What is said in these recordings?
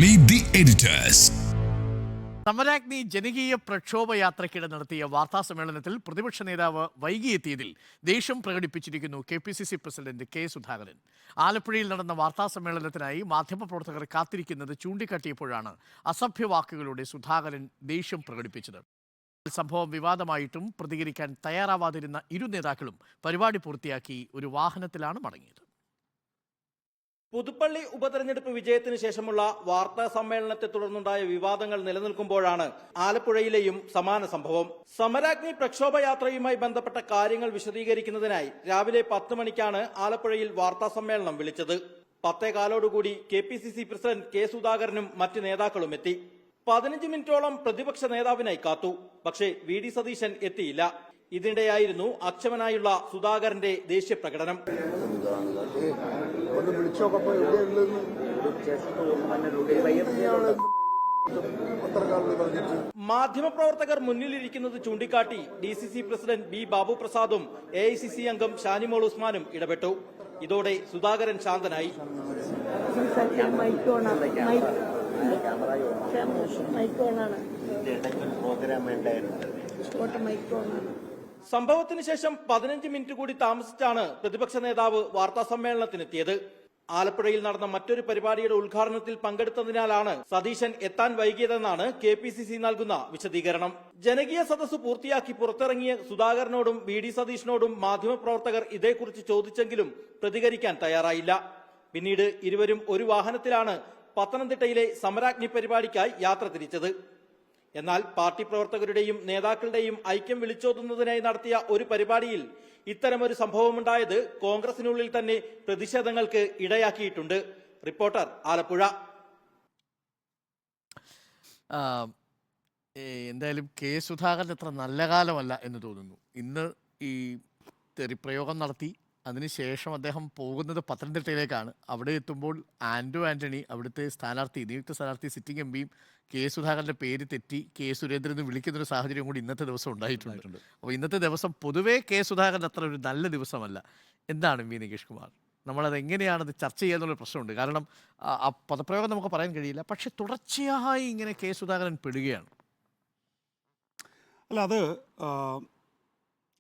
Meet the editors. സമരാഗ്നി ജനകീയ പ്രക്ഷോഭയാത്രയ്ക്കിടെ നടത്തിയ വാർത്താ സമ്മേളനത്തിൽ പ്രതിപക്ഷ നേതാവ് വൈകിയെത്തിയതിൽ ദേഷ്യം പ്രകടിപ്പിച്ചിരിക്കുന്നു KPCC പ്രസിഡന്റ് കെ സുധാകരൻ. ആലപ്പുഴയിൽ നടന്ന വാർത്താ സമ്മേളനത്തിനായി മാധ്യമപ്രവർത്തകർ കാത്തിരിക്കുന്നത് ചൂണ്ടിക്കാട്ടിയപ്പോഴാണ് അസഭ്യവാക്കുകളുടെ സുധാകരൻ ദേഷ്യം പ്രകടിപ്പിച്ചത്. സംഭവം വിവാദമായിട്ടും പ്രതികരിക്കാൻ തയ്യാറാവാതിരുന്ന ഇരു നേതാക്കളും പരിപാടി പൂർത്തിയാക്കി ഒരു വാഹനത്തിലാണ് മടങ്ങിയത്. പുതുപ്പള്ളി ഉപതെരഞ്ഞെടുപ്പ് വിജയത്തിന് ശേഷമുള്ള വാർത്താ സമ്മേളനത്തെ തുടർന്നുണ്ടായ വിവാദങ്ങൾ നിലനിൽക്കുമ്പോഴാണ് ആലപ്പുഴയിലെയും സമാന സംഭവം. സമരാഗ്നി പ്രക്ഷോഭയാത്രയുമായി ബന്ധപ്പെട്ട കാര്യങ്ങൾ വിശദീകരിക്കുന്നതിനായി രാവിലെ 10 മണിക്കാണ് ആലപ്പുഴയിൽ വാർത്താ സമ്മേളനം വിളിച്ചത്. 10:15 KPCC പ്രസിഡന്റ് കെ സുധാകരനും മറ്റ് നേതാക്കളും എത്തി. 15 മിനിറ്റോളം പ്രതിപക്ഷ നേതാവിനായി കാത്തു. പക്ഷേ VD സതീശൻ എത്തിയില്ല. ഇതിനിടെയായിരുന്നു അക്ഷമനായുള്ള സുധാകരന്റെ ദേഷ്യപ്രകടനം. മാധ്യമപ്രവർത്തകർ മുന്നിലിരിക്കുന്നത് ചൂണ്ടിക്കാട്ടി DCC പ്രസിഡന്റ് B ബാബു പ്രസാദും AICC അംഗം ഷാനിമോൾ ഉസ്മാനും ഇടപെട്ടു. ഇതോടെ സുധാകരൻ ശാന്തനായി. സംഭവത്തിന് ശേഷം 15 മിനിറ്റ് കൂടി താമസിച്ചാണ് പ്രതിപക്ഷ നേതാവ് വാർത്താ സമ്മേളനത്തിനെത്തിയത്. ആലപ്പുഴയിൽ നടന്ന മറ്റൊരു പരിപാടിയുടെ ഉദ്ഘാടനത്തിൽ പങ്കെടുത്തതിനാലാണ് സതീശൻ എത്താൻ വൈകിയതെന്നാണ് KPCC നൽകുന്ന വിശദീകരണം. ജനകീയ സദസ്സ് പൂർത്തിയാക്കി പുറത്തിറങ്ങിയ സുധാകരനോടും VD സതീശനോടും മാധ്യമപ്രവർത്തകർ ഇതേക്കുറിച്ച് ചോദിച്ചെങ്കിലും പ്രതികരിക്കാൻ തയ്യാറായില്ല. പിന്നീട് ഇരുവരും ഒരു വാഹനത്തിലാണ് പത്തനംതിട്ടയിലെ സമരാഗ്നി പരിപാടിക്കായി യാത്ര തിരിച്ചത്. എന്നാൽ പാർട്ടി പ്രവർത്തകരുടെയും നേതാക്കളുടെയും ഐക്യം വിളിച്ചോതുന്നതിനായി നടത്തിയ ഒരു പരിപാടിയിൽ ഇത്തരമൊരു സംഭവമുണ്ടായത് കോൺഗ്രസിനുള്ളിൽ തന്നെ പ്രതിഷേധങ്ങൾക്ക് ഇടയാക്കിയിട്ടുണ്ട്. റിപ്പോർട്ടർ, ആലപ്പുഴ. എന്തായാലും കെ സുധാകരൻ അത്ര നല്ല കാലമല്ല എന്ന് തോന്നുന്നു. ഇന്ന് ഈ തെറിപ്രയോഗം നടത്തി അതിനുശേഷം അദ്ദേഹം പോകുന്നത് പത്തനംതിട്ടയിലേക്കാണ്. അവിടെ എത്തുമ്പോൾ ആന്റണി അവിടുത്തെ നിയുക്ത സ്ഥാനാർത്ഥി സിറ്റിംഗ് MPയും കെ സുധാകരൻ്റെ പേര് തെറ്റി കെ സുരേന്ദ്രൻ എന്ന് വിളിക്കുന്നൊരു സാഹചര്യം കൂടി ഇന്നത്തെ ദിവസം ഉണ്ടായിട്ടുണ്ട്. അപ്പോൾ ഇന്നത്തെ ദിവസം പൊതുവേ കെ സുധാകരൻ അത്ര ഒരു നല്ല ദിവസമല്ല. എന്താണ് വി നികേഷ് കുമാർ, നമ്മളത് എങ്ങനെയാണത് ചർച്ച ചെയ്യാന്നുള്ള പ്രശ്നമുണ്ട്. കാരണം ആ പദപ്രയോഗം നമുക്ക് പറയാൻ കഴിയില്ല, പക്ഷെ തുടർച്ചയായി ഇങ്ങനെ കെ സുധാകരൻ പെടുകയാണ്. അല്ല, അത്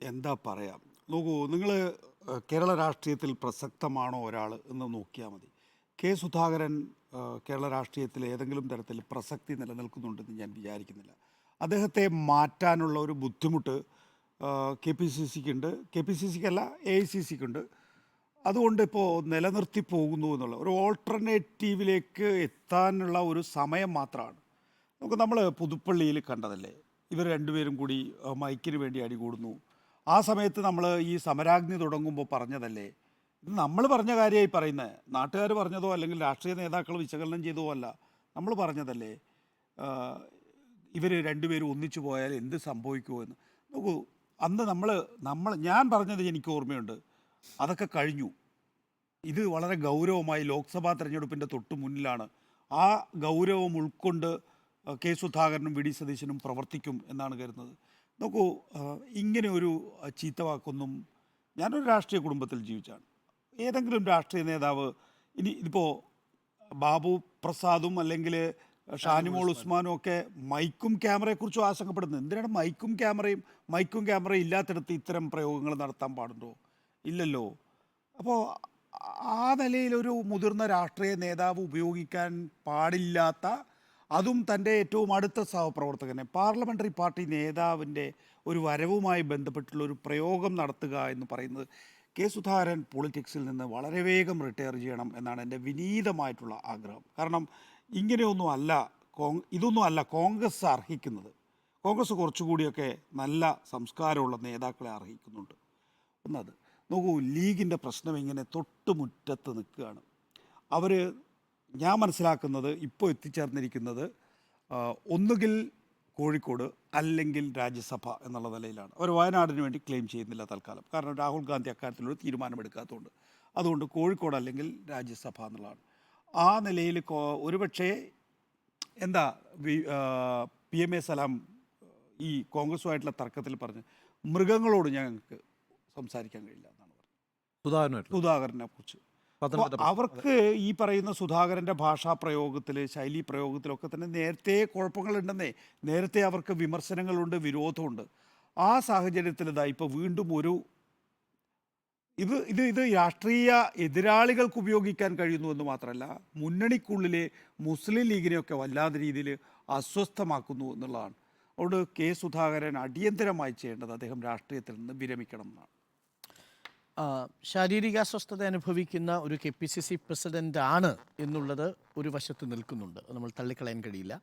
എന്താ പറയാം, നോക്കൂ, നിങ്ങൾ കേരള രാഷ്ട്രീയത്തിൽ പ്രസക്തമാണോ ഒരാൾ എന്ന് നോക്കിയാൽ മതി. കെ സുധാകരൻ കേരള രാഷ്ട്രീയത്തിൽ ഏതെങ്കിലും തരത്തിൽ പ്രസക്തി നിലനിൽക്കുന്നുണ്ടെന്ന് ഞാൻ വിചാരിക്കുന്നില്ല. അദ്ദേഹത്തെ മാറ്റാനുള്ള ഒരു ബുദ്ധിമുട്ട് KPCCക്കുണ്ട്, KPCCക്കല്ല AICCക്കുണ്ട്. അതുകൊണ്ട് ഇപ്പോൾ നിലനിർത്തി പോകുന്നു എന്നുള്ള ഒരു ഓൾട്ടർനേറ്റീവിലേക്ക് എത്താനുള്ള ഒരു സമയം മാത്രമാണ്. നമ്മൾ പുതുപ്പള്ളിയിൽ കണ്ടതല്ലേ, ഇവർ രണ്ടുപേരും കൂടി മൈക്കിന് വേണ്ടി അടികൂടുന്നു. ആ സമയത്ത് നമ്മൾ ഈ സമരാഗ്നി തുടങ്ങുമ്പോൾ പറഞ്ഞതല്ലേ, ഇത് നമ്മൾ പറഞ്ഞ കാര്യമായി പറയുന്നത്, നാട്ടുകാർ പറഞ്ഞതോ അല്ലെങ്കിൽ രാഷ്ട്രീയ നേതാക്കൾ വിശകലനം ചെയ്തതോ അല്ല, നമ്മൾ പറഞ്ഞതല്ലേ ഇവർ രണ്ടുപേരും ഒന്നിച്ചു പോയാൽ എന്ത് സംഭവിക്കുമോ എന്ന്. നോക്കൂ, അന്ന് ഞാൻ പറഞ്ഞത് എനിക്ക് ഓർമ്മയുണ്ട്. അതൊക്കെ കഴിഞ്ഞു. ഇത് വളരെ ഗൗരവമായി ലോക്സഭാ തെരഞ്ഞെടുപ്പിൻ്റെ തൊട്ട് മുന്നിലാണ്. ആ ഗൗരവം ഉൾക്കൊണ്ട് കെ സുധാകരനും VD സതീശനും പ്രവർത്തിക്കും എന്നാണ് കരുതുന്നത്. നോക്കൂ, ഇങ്ങനെ ഒരു ചീത്തവാക്കൊന്നും, ഞാനൊരു രാഷ്ട്രീയ കുടുംബത്തിൽ ജീവിച്ചാണ്. ഏതെങ്കിലും രാഷ്ട്രീയ നേതാവ് ഇതിപ്പോൾ ബാബു പ്രസാദും അല്ലെങ്കിൽ ഷാനിമോൾ ഉസ്മാനും ഒക്കെ മൈക്കും ക്യാമറയെക്കുറിച്ചും ആശങ്കപ്പെടുന്നത്. എന്തിനാണ് മൈക്കും ക്യാമറയും ഇല്ലാത്തിടത്ത് ഇത്തരം പ്രയോഗങ്ങൾ നടത്താൻ പാടുണ്ടോ? ഇല്ലല്ലോ. അപ്പോൾ ആ നിലയിലൊരു മുതിർന്ന രാഷ്ട്രീയ നേതാവ് ഉപയോഗിക്കാൻ പാടില്ലാത്ത, അതും തൻ്റെ ഏറ്റവും അടുത്ത സഹപ്രവർത്തകനെ, പാർലമെൻ്ററി പാർട്ടി നേതാവിൻ്റെ ഒരു വരവുമായി ബന്ധപ്പെട്ടുള്ള ഒരു പ്രയോഗം നടത്തുക എന്ന് പറയുന്നത്, കെ സുധാകരൻ പൊളിറ്റിക്സിൽ നിന്ന് വളരെ വേഗം റിട്ടയർ ചെയ്യണം എന്നാണ് എൻ്റെ വിനീതമായിട്ടുള്ള ആഗ്രഹം. കാരണം ഇതൊന്നും അല്ല കോൺഗ്രസ് അർഹിക്കുന്നത്. കോൺഗ്രസ് കുറച്ചുകൂടിയൊക്കെ നല്ല സംസ്കാരമുള്ള നേതാക്കളെ അർഹിക്കുന്നുണ്ട്. ഒന്നത് നോക്കൂ, ലീഗിൻ്റെ പ്രശ്നം ഇങ്ങനെ തൊട്ടുമുറ്റത്ത് നിൽക്കുകയാണ്. ഞാൻ മനസ്സിലാക്കുന്നത് ഇപ്പോൾ എത്തിച്ചേർന്നിരിക്കുന്നത് ഒന്നുകിൽ കോഴിക്കോട് അല്ലെങ്കിൽ രാജ്യസഭ എന്നുള്ള നിലയിലാണ്. അവർ വയനാടിന് വേണ്ടി ക്ലെയിം ചെയ്യുന്നില്ല തൽക്കാലം, കാരണം രാഹുൽ ഗാന്ധി അക്കാര്യത്തിലൊരു തീരുമാനമെടുക്കാത്തതുകൊണ്ട്. അതുകൊണ്ട് കോഴിക്കോട് അല്ലെങ്കിൽ രാജ്യസഭ എന്നുള്ളതാണ്. ആ നിലയിൽ ഒരുപക്ഷേ PMA സലാം ഈ കോൺഗ്രസുമായിട്ടുള്ള തർക്കത്തിൽ പറഞ്ഞ് മൃഗങ്ങളോട് ഞങ്ങൾക്ക് സംസാരിക്കാൻ കഴിയില്ല എന്നാണ് പറഞ്ഞത് സുധാകരനെ കുറിച്ച്. പത്തനംതിട്ട അവർക്ക് ഈ പറയുന്ന സുധാകരൻ്റെ ഭാഷാ പ്രയോഗത്തിൽ, ശൈലി പ്രയോഗത്തിലൊക്കെ തന്നെ നേരത്തെ കുഴപ്പങ്ങളുണ്ടെന്നേ. നേരത്തെ അവർക്ക് വിമർശനങ്ങളുണ്ട്, വിരോധമുണ്ട്. ആ സാഹചര്യത്തിൽ ഇതാ ഇപ്പോൾ വീണ്ടും ഒരു ഇത് രാഷ്ട്രീയ എതിരാളികൾക്ക് ഉപയോഗിക്കാൻ കഴിയുന്നു എന്ന് മാത്രമല്ല, മുന്നണിക്കുള്ളിലെ മുസ്ലിം ലീഗിനെയൊക്കെ വല്ലാത്ത രീതിയിൽ അസ്വസ്ഥമാക്കുന്നു എന്നുള്ളതാണ്. അതുകൊണ്ട് കെ സുധാകരൻ അടിയന്തരമായി ചെയ്യേണ്ടത് അദ്ദേഹം രാഷ്ട്രീയത്തിൽ നിന്ന് വിരമിക്കണം എന്നാണ്. ശാരീരിക അസ്വസ്ഥത അനുഭവിക്കുന്ന ഒരു KPCC പ്രസിഡന്റ് ആണ് എന്നുള്ളത് ഒരു വശത്ത് നിൽക്കുന്നുണ്ട്. അത് നമ്മൾ തള്ളിക്കളയാൻ കഴിയില്ല.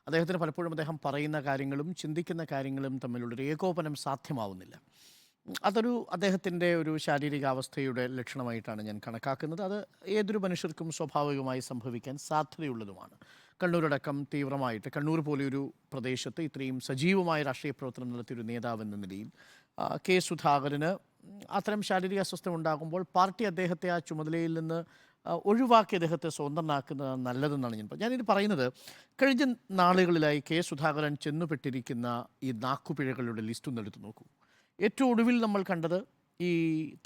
അദ്ദേഹത്തിന് പലപ്പോഴും അദ്ദേഹം പറയുന്ന കാര്യങ്ങളും ചിന്തിക്കുന്ന കാര്യങ്ങളും തമ്മിലുള്ളൊരു ഏകോപനം സാധ്യമാവുന്നില്ല. അതൊരു അദ്ദേഹത്തിൻ്റെ ഒരു ശാരീരികാവസ്ഥയുടെ ലക്ഷണമായിട്ടാണ് ഞാൻ കണക്കാക്കുന്നത്. അത് ഏതൊരു മനുഷ്യർക്കും സ്വാഭാവികമായി സംഭവിക്കാൻ സാധ്യതയുള്ളതുമാണ്. കണ്ണൂരടക്കം തീവ്രമായിട്ട്, കണ്ണൂർ പോലെയൊരു പ്രദേശത്ത് ഇത്രയും സജീവമായ രാഷ്ട്രീയ പ്രവർത്തനം നടത്തിയൊരു നേതാവെന്ന നിലയിൽ കെ സുധാകരന് അത്തരം ശാരീരിക അസ്വസ്ഥ ഉണ്ടാകുമ്പോൾ പാർട്ടി അദ്ദേഹത്തെ ആ ചുമതലയിൽ നിന്ന് ഒഴിവാക്കി അദ്ദേഹത്തെ സ്വതന്ത്രനാക്കുന്നത് നല്ലതെന്നാണ് ഞാനിത് പറയുന്നത്. കഴിഞ്ഞ നാളുകളിലായി കെ സുധാകരൻ ചെന്നുപെട്ടിരിക്കുന്ന ഈ നാക്കുപിഴകളുടെ ലിസ്റ്റ് ഒന്ന് എടുത്തു നോക്കൂ. ഏറ്റവും ഒടുവിൽ നമ്മൾ കണ്ടത് ഈ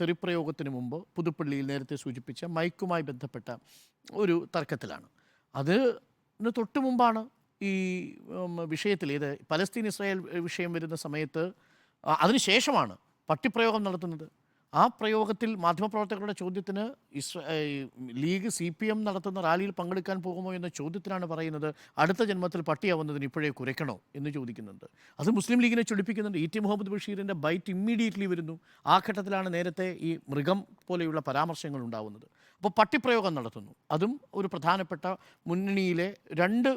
തെറിപ്രയോഗത്തിന് മുമ്പ് പുതുപ്പള്ളിയിൽ നേരത്തെ സൂചിപ്പിച്ച മൈക്കുമായി ബന്ധപ്പെട്ട ഒരു തർക്കത്തിലാണ്. അതിന് തൊട്ട് മുമ്പാണ് ഈ വിഷയത്തിൽ, ഇത് പലസ്തീൻ ഇസ്രായേൽ വിഷയം വരുന്ന സമയത്ത് അതിനുശേഷമാണ് പട്ടിപ്രയോഗം നടത്തുന്നത്. ആ പ്രയോഗത്തിൽ മാധ്യമപ്രവർത്തകരുടെ ചോദ്യത്തിന് ലീഗ് CPM നടത്തുന്ന റാലിയിൽ പങ്കെടുക്കാൻ പോകുമോ എന്ന ചോദ്യത്തിനാണ് പറയുന്നത് അടുത്ത ജന്മത്തിൽ പട്ടിയാവുന്നതിന് ഇപ്പോഴേ കുരയ്ക്കണോ എന്ന് ചോദിക്കുന്നുണ്ട്. അത് മുസ്ലിം ലീഗിനെ ചൊടിപ്പിക്കുന്നുണ്ട്. ET മുഹമ്മദ് ബഷീറിൻ്റെ ബൈറ്റ് ഇമ്മീഡിയറ്റ്ലി വരുന്നു. ആ ഘട്ടത്തിലാണ് നേരത്തെ ഈ മൃഗം പോലെയുള്ള പരാമർശങ്ങൾ ഉണ്ടാവുന്നത്. അപ്പോൾ പട്ടിപ്രയോഗം നടത്തുന്നു. അതും ഒരു പ്രധാനപ്പെട്ട മുന്നണിയിലെ രണ്ട്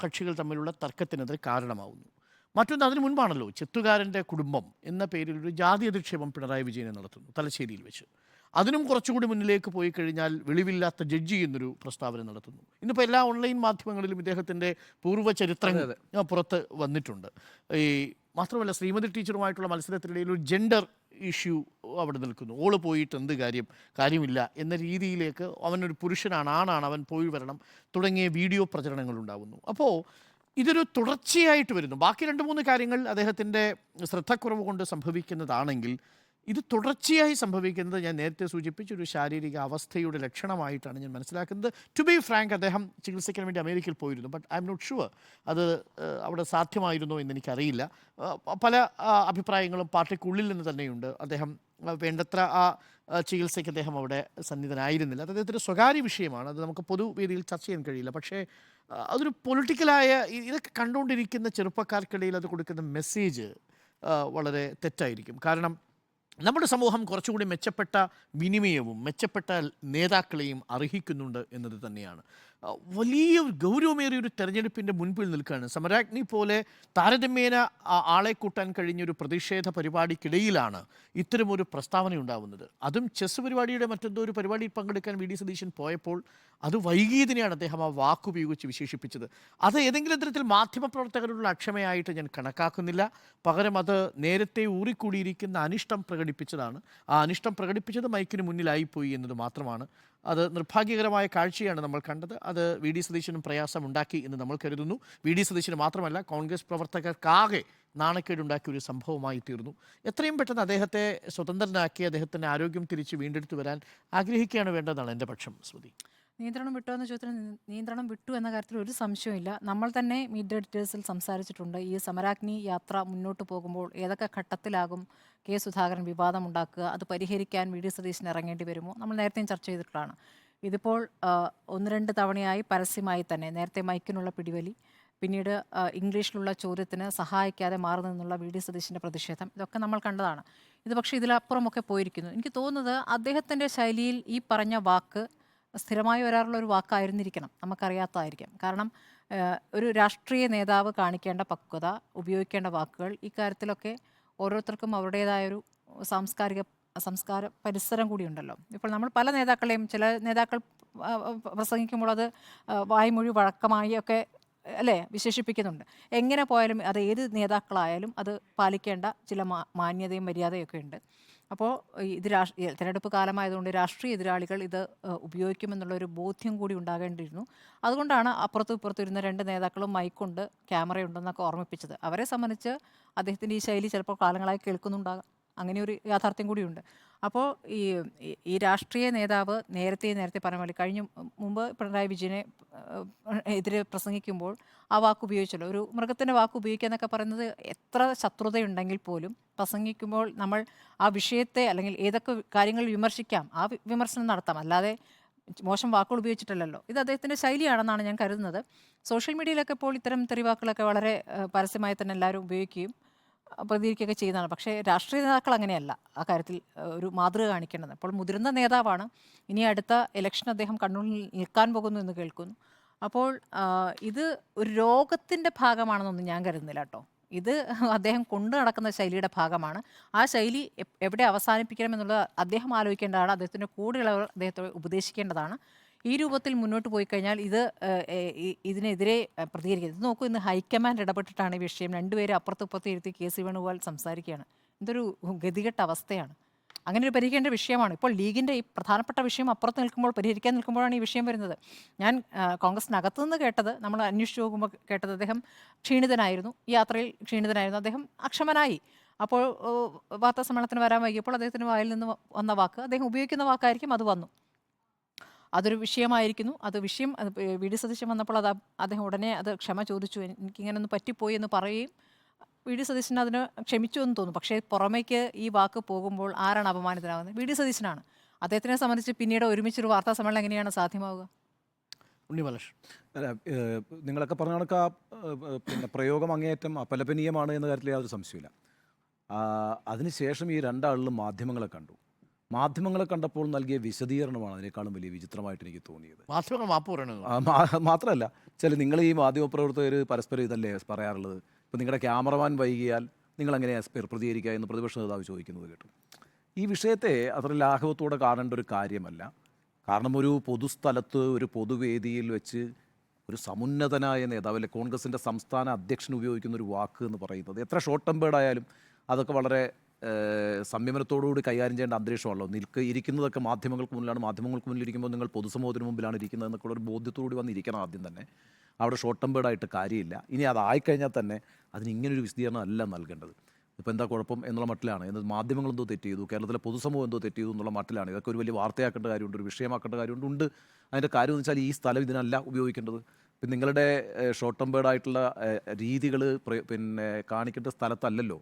കക്ഷികൾ തമ്മിലുള്ള തർക്കത്തിനെതിരെ കാരണമാവുന്നു. മറ്റൊന്ന് അതിനു മുൻപാണല്ലോ, ചെത്തുകാരൻ്റെ കുടുംബം എന്ന പേരിൽ ഒരു ജാതി അധിക്ഷേപം പിണറായി വിജയനെ നടത്തുന്നു തലശ്ശേരിയിൽ വെച്ച്. അതിനും കുറച്ചുകൂടി മുന്നിലേക്ക് പോയി കഴിഞ്ഞാൽ വെളിവില്ലാത്ത ജഡ്ജി എന്നൊരു പ്രസ്താവന നടത്തുന്നു. ഇന്നിപ്പോൾ എല്ലാ ഓൺലൈൻ മാധ്യമങ്ങളിലും ഇദ്ദേഹത്തിൻ്റെ പൂർവ്വചരിത്രങ്ങൾ പുറത്ത് വന്നിട്ടുണ്ട്. ഈ മാത്രമല്ല, ശ്രീമതി ടീച്ചറുമായിട്ടുള്ള മത്സരത്തിനിടയിൽ ഒരു ജെൻഡർ ഇഷ്യൂ അവിടെ നിൽക്കുന്നു. ഓള് പോയിട്ട് എന്ത് കാര്യമില്ല എന്ന രീതിയിലേക്ക്, അവനൊരു പുരുഷനാണ്, ആണാണ്, അവൻ പോയി വരണം തുടങ്ങിയ വീഡിയോ പ്രചരണങ്ങൾ ഉണ്ടാകുന്നു. അപ്പോൾ ഇതൊരു തുടർച്ചയായിട്ട് വരുന്നു. ബാക്കി 2-3 കാര്യങ്ങൾ അദ്ദേഹത്തിൻ്റെ ശ്രദ്ധക്കുറവ് കൊണ്ട് സംഭവിക്കുന്നതാണെങ്കിൽ, ഇത് തുടർച്ചയായി സംഭവിക്കുന്നത് ഞാൻ നേരത്തെ സൂചിപ്പിച്ച ഒരു ശാരീരിക അവസ്ഥയുടെ ലക്ഷണമായിട്ടാണ് ഞാൻ മനസ്സിലാക്കുന്നത്. ടു ബി ഫ്രാങ്ക്, അദ്ദേഹം ചികിത്സിക്കാൻ വേണ്ടി അമേരിക്കയിൽ പോയിരുന്നു. But I'm not sure അത് അവിടെ സാധ്യമായിരുന്നോ എന്നെനിക്കറിയില്ല. പല അഭിപ്രായങ്ങളും പാർട്ടിക്കുള്ളിൽ നിന്ന് തന്നെയുണ്ട്. അദ്ദേഹം വേണ്ടത്ര ആ ചികിത്സയ്ക്ക് അദ്ദേഹം അവിടെ സന്നിധനായിരുന്നില്ല. അത് അദ്ദേഹത്തിൻ്റെ സ്വകാര്യ വിഷയമാണ്. അത് നമുക്ക് പൊതുവേദിയിൽ ചർച്ച ചെയ്യാൻ കഴിയില്ല. പക്ഷേ അതൊരു പൊളിറ്റിക്കലായ, ഇതൊക്കെ കണ്ടുകൊണ്ടിരിക്കുന്ന ചെറുപ്പക്കാർക്കിടയിൽ അത് കൊടുക്കുന്ന മെസ്സേജ് വളരെ തെറ്റായിരിക്കും. കാരണം നമ്മുടെ സമൂഹം കുറച്ചുകൂടി മെച്ചപ്പെട്ട വിനിമയവും മെച്ചപ്പെട്ട നേതാക്കളെയും അർഹിക്കുന്നുണ്ട് എന്നത് തന്നെയാണ്. വലിയ ഗൗരവമേറിയൊരു തെരഞ്ഞെടുപ്പിൻ്റെ മുൻപിൽ നിൽക്കുകയാണ്. സമരാഗ്നി പോലെ താരതമ്യേന ആളെ കൂട്ടാൻ കഴിഞ്ഞൊരു പ്രതിഷേധ പരിപാടിക്കിടയിലാണ് ഇത്തരമൊരു പ്രസ്താവന ഉണ്ടാവുന്നത്. അതും ചെസ് പരിപാടിയുടെ മറ്റെന്തോ ഒരു പരിപാടിയിൽ പങ്കെടുക്കാൻ VD സതീശൻ പോയപ്പോൾ അത് വൈകിയതിനെയാണ് അദ്ദേഹം ആ വാക്കുപയോഗിച്ച് വിശേഷിപ്പിച്ചത്. അത് ഏതെങ്കിലും തരത്തിൽ മാധ്യമപ്രവർത്തകരുടെ അക്ഷമയായിട്ട് ഞാൻ കണക്കാക്കുന്നില്ല. പകരം അത് നേരത്തെ ഊറിക്കൂടിയിരിക്കുന്ന അനിഷ്ടം പ്രകടിപ്പിച്ചതാണ്. ആ അനിഷ്ടം പ്രകടിപ്പിച്ചത് മൈക്കിന് മുന്നിലായിപ്പോയി എന്നത് മാത്രമാണ്. അത് നിർഭാഗ്യകരമായ കാഴ്ചയാണ് നമ്മൾ കണ്ടത്. അത് VD സതീശനും പ്രയാസമുണ്ടാക്കി എന്ന് നമ്മൾ കരുതുന്നു. VD സതീശന് മാത്രമല്ല, കോൺഗ്രസ് പ്രവർത്തകർക്കാകെ നാണക്കേടുണ്ടാക്കിയ ഒരു സംഭവമായി തീർന്നു. എത്രയും പെട്ടെന്ന് അദ്ദേഹത്തെ സ്വതന്ത്രനാക്കി അദ്ദേഹത്തിൻ്റെ ആരോഗ്യം തിരിച്ച് വീണ്ടെടുത്തു വരാൻ ആഗ്രഹിക്കുകയാണ് വേണ്ടതാണ് എൻ്റെ പക്ഷം. ശ്രുതി, നിയന്ത്രണം വിട്ടോ എന്ന ചോദ്യത്തിന് നിയന്ത്രണം വിട്ടു എന്ന കാര്യത്തിൽ ഒരു സംശയമില്ല. നമ്മൾ തന്നെ മീറ്റ് ദ ഡീറ്റെയിൽസിൽ സംസാരിച്ചിട്ടുണ്ട്. ഈ സമരാഗ്നി യാത്ര മുന്നോട്ട് പോകുമ്പോൾ ഏതൊക്കെ ഘട്ടത്തിലാകും കെ സുധാകരൻ വിവാദം ഉണ്ടാക്കുക, അത് പരിഹരിക്കാൻ VD സതീശന് ഇറങ്ങേണ്ടി വരുമോ, നമ്മൾ നേരത്തെയും ചർച്ച ചെയ്തിട്ടുള്ളതാണ്. ഇതിപ്പോൾ 1-2 തവണയായി പരസ്യമായി തന്നെ, നേരത്തെ മൈക്കിനുള്ള പിടിവലി, പിന്നീട് ഇംഗ്ലീഷിലുള്ള ചോദ്യത്തിന് സഹായിക്കാതെ മാറി നിന്നുള്ള VD സതീശൻ്റെ പ്രതിഷേധം, ഇതൊക്കെ നമ്മൾ കണ്ടതാണ്. ഇത് പക്ഷേ ഇതിലപ്പുറമൊക്കെ പോയിരിക്കുന്നു. എനിക്ക് തോന്നുന്നത് അദ്ദേഹത്തിൻ്റെ ശൈലിയിൽ ഈ പറഞ്ഞ വാക്ക് സ്ഥിരമായി വരാറുള്ള ഒരു വാക്കായിരുന്നിരിക്കണം, നമുക്കറിയാത്തതായിരിക്കാം. കാരണം ഒരു രാഷ്ട്രീയ നേതാവ് കാണിക്കേണ്ട പക്വത, ഉപയോഗിക്കേണ്ട വാക്കുകൾ, ഇക്കാര്യത്തിലൊക്കെ ഓരോരുത്തർക്കും അവരുടേതായൊരു സംസ്കാര പരിസരം കൂടിയുണ്ടല്ലോ. ഇപ്പോൾ നമ്മൾ പല നേതാക്കളെയും, ചില നേതാക്കൾ പ്രസംഗിക്കുമ്പോൾ അത് വായ്മൊഴി വഴക്കമായി ഒക്കെ അല്ലേ വിശേഷിപ്പിക്കുന്നുണ്ട്. എങ്ങനെ പോയാലും അത് ഏത് നേതാക്കളായാലും അത് പാലിക്കേണ്ട ചില മാന്യതയും മര്യാദയൊക്കെ ഉണ്ട്. അപ്പോൾ ഇത് തിരഞ്ഞെടുപ്പ് കാലമായതുകൊണ്ട് രാഷ്ട്രീയ എതിരാളികൾ ഇത് ഉപയോഗിക്കുമെന്നുള്ളൊരു ബോധ്യം കൂടി ഉണ്ടാകേണ്ടിയിരുന്നു. അതുകൊണ്ടാണ് അപ്പുറത്തും ഇപ്പുറത്തും ഇരുന്ന 2 നേതാക്കളും മൈക്കുണ്ട്, ക്യാമറയുണ്ടെന്നൊക്കെ ഓർമ്മിപ്പിച്ചത്. അവരെ സംബന്ധിച്ച് അദ്ദേഹത്തിൻ്റെ ഈ ശൈലി ചിലപ്പോൾ കാലങ്ങളായി കേൾക്കുന്നുണ്ടാകാം. അങ്ങനെ ഒരു യാഥാർത്ഥ്യം കൂടിയുണ്ട്. അപ്പോൾ ഈ ഈ രാഷ്ട്രീയ നേതാവ് നേരത്തെ പറഞ്ഞ പോലെ മുമ്പ് പിണറായി വിജയനെ എതിരെ പ്രസംഗിക്കുമ്പോൾ ആ വാക്ക് ഉപയോഗിച്ചല്ലോ, ഒരു മൃഗത്തിൻ്റെ വാക്ക് ഉപയോഗിക്കുക എന്നൊക്കെ പറയുന്നത് എത്ര ശത്രുതയുണ്ടെങ്കിൽ പോലും പ്രസംഗിക്കുമ്പോൾ നമ്മൾ ആ വിഷയത്തെ അല്ലെങ്കിൽ ഏതൊക്കെ കാര്യങ്ങൾ വിമർശിക്കാം ആ വിമർശനം നടത്താം, അല്ലാതെ മോശം വാക്കുകൾ ഉപയോഗിച്ചിട്ടല്ലല്ലോ. ഇത് അദ്ദേഹത്തിൻ്റെ ശൈലിയാണെന്നാണ് ഞാൻ കരുതുന്നത്. സോഷ്യൽ മീഡിയയിലൊക്കെ ഇപ്പോൾ ഇത്തരം തെറിവാക്കുകളൊക്കെ വളരെ പരസ്യമായി തന്നെ എല്ലാവരും ഉപയോഗിക്കുകയും പ്രതികരിക്കുകയൊക്കെ ചെയ്യുന്നതാണ്. പക്ഷേ രാഷ്ട്രീയ നേതാക്കൾ അങ്ങനെയല്ല ആ കാര്യത്തിൽ ഒരു മാതൃക കാണിക്കേണ്ടത്. അപ്പോൾ മുതിർന്ന നേതാവാണ്, ഇനി അടുത്ത ഇലക്ഷൻ അദ്ദേഹം കണ്ണൂരിൽ നിൽക്കാൻ പോകുന്നു എന്ന് കേൾക്കുന്നു. അപ്പോൾ ഇത് ഒരു രോഗത്തിൻ്റെ ഭാഗമാണെന്നൊന്നും ഞാൻ കരുതുന്നില്ല കേട്ടോ. ഇത് അദ്ദേഹം കൊണ്ടു നടക്കുന്ന ശൈലിയുടെ ഭാഗമാണ്. ആ ശൈലി എവിടെ അവസാനിപ്പിക്കണമെന്നുള്ളത് അദ്ദേഹം ആലോചിക്കേണ്ടതാണ്. അദ്ദേഹത്തിൻ്റെ കൂടെയുള്ളവർ അദ്ദേഹത്തെ ഉപദേശിക്കേണ്ടതാണ്. ഈ രൂപത്തിൽ മുന്നോട്ട് പോയി കഴിഞ്ഞാൽ ഇതിനെതിരെ പ്രതികരിക്കുന്നത്. ഇത് നോക്കൂ, ഇന്ന് ഹൈക്കമാൻഡ് ഇടപെട്ടിട്ടാണ് ഈ വിഷയം. രണ്ടുപേരും അപ്പുറത്ത് ഇരുത്തി കെ.സി. വേണുഗോപാൽ സംസാരിക്കുകയാണ്. ഇതൊരു ഗതികെട്ട അവസ്ഥയാണ്. അങ്ങനെ ഒരു പരിഹരിക്കേണ്ട വിഷയമാണ്. ഇപ്പോൾ ലീഗിൻ്റെ ഈ പ്രധാനപ്പെട്ട വിഷയം അപ്പുറത്ത് നിൽക്കുമ്പോൾ, പരിഹരിക്കാൻ നിൽക്കുമ്പോഴാണ് ഈ വിഷയം വരുന്നത്. ഞാൻ കോൺഗ്രസിനകത്തു നിന്ന് കേട്ടത്, നമ്മൾ അന്വേഷിച്ച് നോക്കുമ്പോൾ കേട്ടത്, അദ്ദേഹം ക്ഷീണിതനായിരുന്നു, ഈ യാത്രയിൽ ക്ഷീണിതനായിരുന്നു, അദ്ദേഹം അക്ഷമനായി. അപ്പോൾ വാർത്താ സമ്മേളനത്തിന് വരാൻ വൈകിയപ്പോൾ അദ്ദേഹത്തിൻ്റെ വായിൽ നിന്ന് വന്ന വാക്ക്, അദ്ദേഹം ഉപയോഗിക്കുന്ന വാക്കായിരിക്കും, അത് വന്നു. അതൊരു വിഷയമായിരിക്കുന്നു. വിഷയം വി ഡി സതീശൻ വന്നപ്പോൾ അദ്ദേഹം ഉടനെ ക്ഷമ ചോദിച്ചു. എനിക്കിങ്ങനെ ഒന്ന് പറ്റിപ്പോയി എന്ന് പറയുകയും വി ഡി സതീശൻ അതിന് ക്ഷമിച്ചു എന്ന് തോന്നുന്നു. പക്ഷേ പുറമേക്ക് ഈ വാക്ക് പോകുമ്പോൾ ആരാണ് അപമാനിതനാകുന്നത്? V D സതീശനാണ്. അദ്ദേഹത്തിനെ സംബന്ധിച്ച് പിന്നീട് ഒരുമിച്ചൊരു വാർത്താ സമ്മേളനം എങ്ങനെയാണ് സാധ്യമാവുക? ഉണ്ണിമലഷ്, അല്ല, നിങ്ങളൊക്കെ പറഞ്ഞ കണക്ക് പിന്നെ പ്രയോഗം അങ്ങേയറ്റം അപലപനീയമാണ് എന്ന കാര്യത്തിൽ യാതൊരു സംശയമില്ല. അതിനുശേഷം ഈ രണ്ടാളിലും മാധ്യമങ്ങളെ കണ്ടു. മാധ്യമങ്ങളെ കണ്ടപ്പോൾ നൽകിയ വിശദീകരണമാണ് അതിനേക്കാളും വലിയ വിചിത്രമായിട്ട് എനിക്ക് തോന്നിയത്. മാധ്യമങ്ങൾ മാപ്പ് പറയണത് മാത്രമല്ല, നിങ്ങൾ ഈ മാധ്യമപ്രവർത്തകർ പരസ്പരം ഇതല്ലേ പറയാറുള്ളത്. ഇപ്പോൾ നിങ്ങളുടെ ക്യാമറമാൻ വൈകിയാൽ നിങ്ങൾ എങ്ങനെയാണ് പ്രതികരിക്കുക എന്ന് പ്രതിപക്ഷ നേതാവ് ചോദിക്കുന്നത് കേട്ടു. ഈ വിഷയത്തെ അത്ര ലാഘവത്തോടെ കാണേണ്ട ഒരു കാര്യമല്ല. കാരണം ഒരു പൊതുസ്ഥലത്ത്, ഒരു പൊതുവേദിയിൽ വെച്ച് ഒരു സമുന്നതനായ നേതാവ്, അല്ലെ കോൺഗ്രസിൻ്റെ സംസ്ഥാന അധ്യക്ഷൻ ഉപയോഗിക്കുന്ന ഒരു വാക്ക് എന്ന് പറയുന്നത് എത്ര ഷോർട്ട് ടെമ്പേർഡായാലും അതൊക്കെ വളരെ സംയമനത്തോടുകൂടി കൈകാര്യം ചെയ്യേണ്ട അന്തരീക്ഷമാണല്ലോ. ഇരിക്കുന്നതൊക്കെ മാധ്യമങ്ങൾക്ക് മുന്നിലാണ്. മാധ്യമങ്ങൾക്ക് മുന്നിലിരിക്കുമ്പോൾ നിങ്ങൾ പൊതുസമൂഹത്തിന് മുമ്പിലാണ് ഇരിക്കുന്നത് എന്നൊക്കെ ഒരു ബോധ്യത്തോടുകൂടി വന്നിരിക്കണം ആദ്യം തന്നെ. അവിടെ ഷോർട്ട് ടെമ്പേർഡായിട്ട് കാര്യമില്ല. ഇനി അതായിക്കഴിഞ്ഞാൽ തന്നെ അതിന് ഇങ്ങനൊരു വിശദീകരണം അല്ല നൽകേണ്ടത്. ഇപ്പോൾ എന്താ കുഴപ്പം എന്നുള്ള മട്ടിലാണ്. എന്നാൽ മാധ്യമങ്ങൾ എന്തോ തെറ്റ് ചെയ്തു, കേരളത്തിലെ പൊതുസമൂഹം എന്തോ തെറ്റ് ചെയ്തു എന്നുള്ള മട്ടിലാണ്. ഇതൊക്കെ ഒരു വലിയ വാർത്തയാക്കേണ്ട കാര്യമുണ്ട്, ഒരു വിഷയമാക്കേണ്ട കാര്യമുണ്ട്. അതിൻ്റെ കാര്യം എന്ന് വെച്ചാൽ ഈ സ്ഥലം ഇതിനല്ല ഉപയോഗിക്കേണ്ടത്. ഇപ്പം നിങ്ങളുടെ ഷോർട്ട് ടെമ്പേർഡായിട്ടുള്ള രീതികൾ പിന്നെ കാണിക്കേണ്ട സ്ഥലമല്ലല്ലോ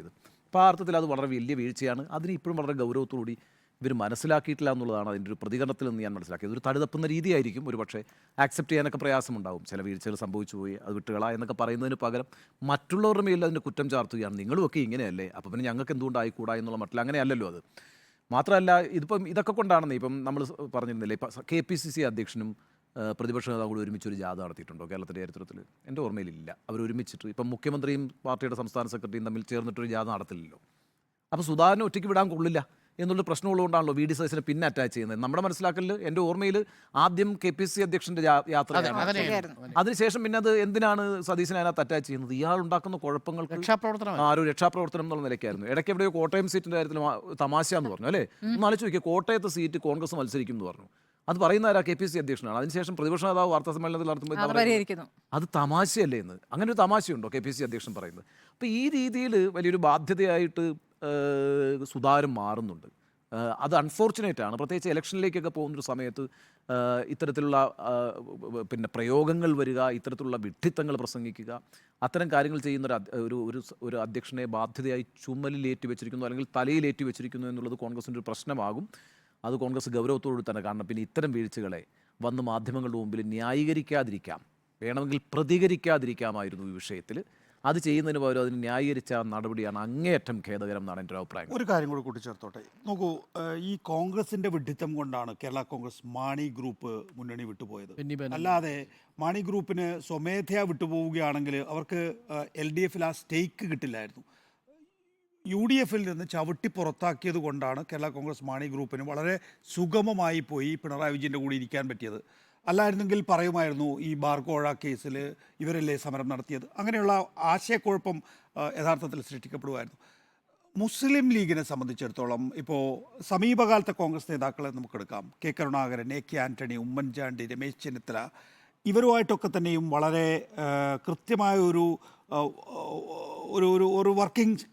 ഇത്. അപ്പോൾ ആ അർത്ഥത്തിൽ അത് വളരെ വലിയ വീഴ്ചയാണ്. അതിന് ഇപ്പോഴും വളരെ ഗൗരവത്തോടുകൂടി ഇവർ മനസ്സിലാക്കിയിട്ടില്ല എന്നുള്ളതാണ് അതിൻ്റെ ഒരു പ്രതികരണത്തിൽ നിന്ന് ഞാൻ മനസ്സിലാക്കിയത്. ഒരു തടുതപ്പുന്ന രീതിയായിരിക്കും, ഒരു പക്ഷേ ആക്സെപ്റ്റ് ചെയ്യാനൊക്കെ പ്രയാസമുണ്ടാവും. ചില വീഴ്ചകൾ സംഭവിച്ചു പോയി, അത് വിട്ടുകളാ എന്നൊക്കെ പറയുന്നതിന് പകരം മറ്റുള്ളവരുടെ മേലിൽ അതിൻ്റെ കുറ്റം ചാർത്തുകയാണ്. നിങ്ങളുമൊക്കെ ഇങ്ങനെയല്ലേ, അപ്പോൾ പിന്നെ ഞങ്ങൾക്ക് എന്തുകൊണ്ടായിക്കൂടാ എന്നുള്ള മട്ടിൽ. അങ്ങനെയല്ലല്ലോ അത്. മാത്രമല്ല, ഇതൊക്കെ കൊണ്ടാണെന്ന് ഇപ്പം നമ്മൾ പറഞ്ഞിരുന്നില്ലേ, ഇപ്പം KPCC അധ്യക്ഷനും പ്രതിപക്ഷ നേതാവ് കൂടി ഒരുമിച്ചൊരു ജാഥ നടത്തിയിട്ടുണ്ടോ കേരളത്തിൻ്റെ ചരിത്രത്തിൽ? എൻ്റെ ഓർമ്മയിലില്ല. അവർ ഒരുമിച്ചിട്ട് ഇപ്പം മുഖ്യമന്ത്രിയും പാർട്ടിയുടെ സംസ്ഥാന സെക്രട്ടറിയും തമ്മിൽ ചേർന്നിട്ടൊരു ജാഥ നടത്തില്ലല്ലോ. അപ്പോൾ സുധാകരനെ ഒറ്റയ്ക്ക് വിടാൻ കൊള്ളില്ല എന്നുള്ള പ്രശ്നമുള്ളതുകൊണ്ടാണല്ലോ വി ഡി സതീശനെ പിന്നെ അറ്റാച്ച് ചെയ്യുന്നത്. നമ്മുടെ മനസ്സിലാക്കലിൽ എൻ്റെ ഓർമ്മയിൽ ആദ്യം KPCC അധ്യക്ഷൻ്റെ യാത്രയാണ്. അതിനുശേഷം പിന്നെ അത് എന്തിനാണ് സതീശനെ അതിനകത്ത് അറ്റാച്ച് ചെയ്യുന്നത്? ഇയാൾ ഉണ്ടാക്കുന്ന കുഴപ്പങ്ങൾക്ക് ഒരു രക്ഷാപ്രവർത്തനം എന്നുള്ള നിലയ്ക്കായിരുന്നു. ഇടയ്ക്ക് എവിടെയോ കോട്ടയം സീറ്റിൻ്റെ കാര്യത്തിൽ തമാശ എന്ന് പറഞ്ഞു അല്ലേ? ഒന്ന് ആലോചിച്ച് നോക്കിയാൽ, കോട്ടയത്ത് സീറ്റ് കോൺഗ്രസ് മത്സരിക്കും എന്ന് പറഞ്ഞു. അത് പറയുന്ന ആരാ? KPCC അധ്യക്ഷനാണ്. അതിനുശേഷം പ്രതിപക്ഷ നേതാവ് വാർത്താ സമ്മേളനത്തിൽ നടത്തുമ്പോൾ അത് തമാശയല്ലേ എന്ന്. അങ്ങനെ ഒരു തമാശയുണ്ടോ KPCC അധ്യക്ഷൻ പറയുന്നത്? അപ്പോൾ ഈ രീതിയിൽ വലിയൊരു ബാധ്യതയായിട്ട് സുധാകരൻ മാറുന്നുണ്ട്. അത് അൺഫോർച്ചുനേറ്റ് ആണ്. പ്രത്യേകിച്ച് ഇലക്ഷനിലേക്കൊക്കെ പോകുന്നൊരു സമയത്ത് ഇത്തരത്തിലുള്ള പിന്നെ പ്രയോഗങ്ങൾ വരിക, ഇത്തരത്തിലുള്ള വിഡ്ഢിത്തങ്ങൾ പ്രസംഗിക്കുക, അത്തരം കാര്യങ്ങൾ ചെയ്യുന്ന ഒരു അധ്യക്ഷനെ ബാധ്യതയായി ചുമലിലേറ്റി വെച്ചിരിക്കുന്നു, അല്ലെങ്കിൽ തലയിലേറ്റി വെച്ചിരിക്കുന്നു എന്നുള്ളത് കോൺഗ്രസിൻ്റെ ഒരു പ്രശ്നമാകും. അത് കോൺഗ്രസ് ഗൗരവത്തോடு തന്നെ കാണണം. പിന്നെ ഇത്തരം വീഴ്ചകളെ വന്ന് മാധ്യമങ്ങളുടെ മുമ്പിൽ ന്യായീകരിക്കാതിരിക്കാം, വേണമെങ്കിൽ പ്രതികരിക്കാതിരിക്കാമായിരുന്നു ഈ വിഷയത്തിൽ. അത് ചെയ്യുന്നതിന് പകരം അതിന് ന്യായീകരിച്ച നടപടിയാണ് അങ്ങേയറ്റം ഖേദകരം എന്നാണ് എൻ്റെ അഭിപ്രായം. ഒരു കാര്യം കൂടി കൂട്ടിച്ചേർത്തോട്ടെ. നോക്കൂ, ഈ കോൺഗ്രസിൻ്റെ വിഡ്ഢിത്തം കൊണ്ടാണ് കേരള കോൺഗ്രസ് മാണി ഗ്രൂപ്പ് മുന്നണി വിട്ടുപോയത്. അല്ലാതെ മാണി ഗ്രൂപ്പിന് സ്വമേധയാ വിട്ടുപോവുകയാണെങ്കിൽ അവർക്ക് LDFൽ ആ സ്റ്റേക്ക് കിട്ടില്ലായിരുന്നു. UDFൽ നിന്ന് ചവിട്ടി പുറത്താക്കിയത് കൊണ്ടാണ് കേരള കോൺഗ്രസ് മാണി ഗ്രൂപ്പിന് വളരെ സുഗമമായി പോയി പിണറായി വിജയൻ്റെ കൂടെ ഇരിക്കാൻ പറ്റിയത്. അല്ലായിരുന്നെങ്കിൽ പറയുമായിരുന്നു ഈ ബാർക്കോഴ കേസിൽ ഇവരല്ലേ സമരം നടത്തിയത്. അങ്ങനെയുള്ള ആശയക്കുഴപ്പം യഥാർത്ഥത്തിൽ സൃഷ്ടിക്കപ്പെടുമായിരുന്നു. മുസ്ലിം ലീഗിനെ സംബന്ധിച്ചിടത്തോളം ഇപ്പോൾ സമീപകാലത്തെ കോൺഗ്രസ് നേതാക്കളെ നമുക്കെടുക്കാം. K. കരുണാകരൻ, AK ആൻ്റണി, ഉമ്മൻചാണ്ടി, രമേശ് ചെന്നിത്തല, ഇവരുമായിട്ടൊക്കെ തന്നെയും വളരെ കൃത്യമായ ഒരു വർക്കിംഗ്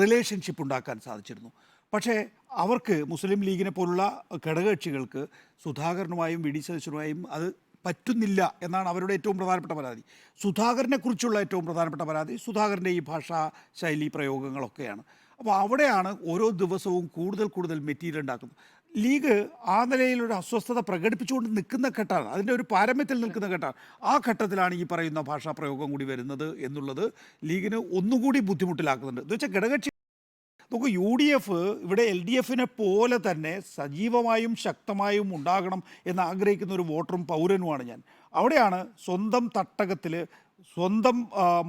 റിലേഷൻഷിപ്പ് ഉണ്ടാക്കാൻ സാധിച്ചിരുന്നു. പക്ഷേ അവർക്ക് മുസ്ലിം ലീഗിനെ പോലുള്ള ഘടകകക്ഷികൾക്ക് സുധാകരനുമായും വി ഡി സതീശനുമായും അത് പറ്റുന്നില്ല എന്നാണ് അവരുടെ ഏറ്റവും പ്രധാനപ്പെട്ട പരാതി. സുധാകരനെക്കുറിച്ചുള്ള ഏറ്റവും പ്രധാനപ്പെട്ട പരാതി സുധാകരൻ്റെ ഈ ഭാഷാ ശൈലി പ്രയോഗങ്ങളൊക്കെയാണ്. അപ്പോൾ അവിടെയാണ് ഓരോ ദിവസവും കൂടുതൽ മെറ്റീരിയൽ ഉണ്ടാക്കുന്നത്. ലീഗ് ആ നിലയിലൊരു അസ്വസ്ഥത പ്രകടിപ്പിച്ചുകൊണ്ട് നിൽക്കുന്ന ഘട്ടമാണ്, അതിൻ്റെ ഒരു പാരമ്യത്തിൽ നിൽക്കുന്ന ഘട്ടമാണ്. ആ ഘട്ടത്തിലാണ് ഈ പറയുന്ന ഭാഷാ പ്രയോഗം കൂടി വരുന്നത് എന്നുള്ളത് ലീഗിന് ഒന്നുകൂടി ബുദ്ധിമുട്ടിലാക്കുന്നുണ്ട്. എന്ന് വെച്ചാൽ ഘടകകക്ഷി നമുക്ക് UDF ഇവിടെ LDFനെ പോലെ തന്നെ സജീവമായും ശക്തമായും ഉണ്ടാകണം എന്ന് ആഗ്രഹിക്കുന്ന ഒരു വോട്ടറും പൗരനുമാണ് ഞാൻ. അവിടെയാണ് സ്വന്തം തട്ടകത്തിൽ സ്വന്തം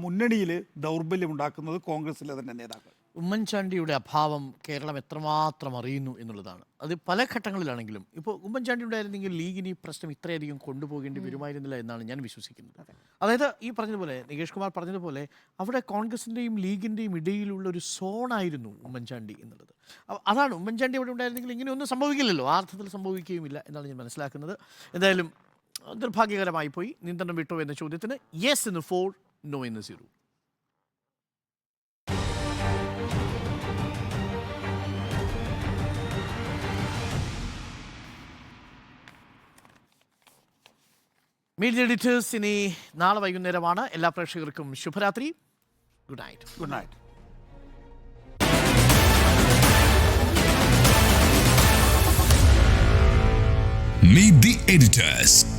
മുന്നണിയിൽ ദൗർബല്യം ഉണ്ടാക്കുന്നത് കോൺഗ്രസിലെ തന്നെ നേതാക്കൾ. ഉമ്മൻചാണ്ടിയുടെ അഭാവം കേരളം എത്രമാത്രം അറിയുന്നു എന്നുള്ളതാണ്. അത് പല ഘട്ടങ്ങളിലാണെങ്കിലും ഇപ്പോൾ ഉമ്മൻചാണ്ടി ഉണ്ടായിരുന്നെങ്കിൽ ലീഗിന് ഈ പ്രശ്നം ഇത്രയധികം കൊണ്ടുപോകേണ്ടി വരുമായിരുന്നില്ല എന്നാണ് ഞാൻ വിശ്വസിക്കുന്നത്. അതായത് ഈ പറഞ്ഞതുപോലെ നികേഷ് കുമാർ പറഞ്ഞതുപോലെ അവിടെ കോൺഗ്രസിൻ്റെയും ലീഗിൻ്റെയും ഇടയിലുള്ള ഒരു സോണായിരുന്നു ഉമ്മൻചാണ്ടി എന്നുള്ളത്. അതാണ് ഉമ്മൻചാണ്ടി അവിടെ ഉണ്ടായിരുന്നെങ്കിൽ ഇങ്ങനെയൊന്നും സംഭവിക്കില്ലല്ലോ, ആ അർത്ഥത്തിൽ സംഭവിക്കുകയുമില്ല എന്നാണ് ഞാൻ മനസ്സിലാക്കുന്നത്. എന്തായാലും നിർഭാഗ്യകരമായി പോയി. നിയന്ത്രണം വിട്ടോ എന്ന ചോദ്യത്തിന് യെസ് എന്ന് 4, നോ എന്ന് 0. മീഡിയ എഡിറ്റേഴ്സ് ഇനി നാളെ വൈകുന്നേരമാണ്. എല്ലാ പ്രേക്ഷകർക്കും ശുഭരാത്രി. Good night. Good night. Meet the editors.